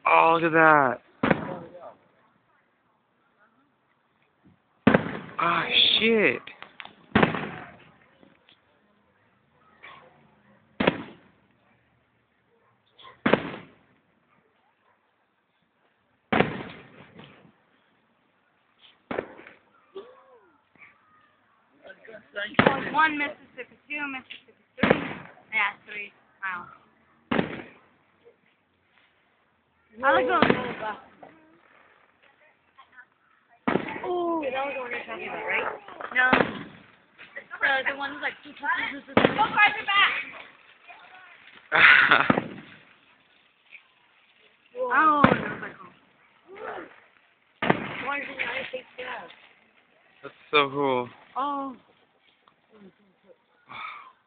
Oh, look at that. Ah, shit. One Mississippi, two Mississippi, three. Yeah, 3 miles. I like those. Oh, that was the one you're talking about, right? No. The one who's like. Go find your back. Oh, that was like cool. Why is it not a big step? That's so cool. Oh.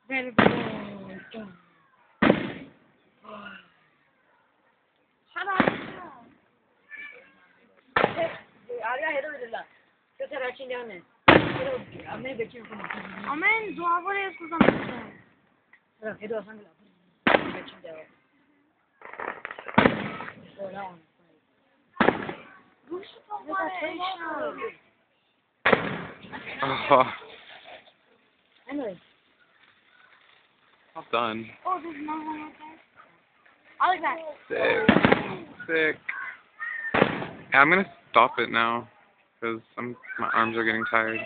Very good. Shut up. Amen. Dua boleh aku sama. Oh, all done. Oh, there's another one right there. I like that. Sick. Sick. Yeah, I'm gonna stop it now because my arms are getting tired.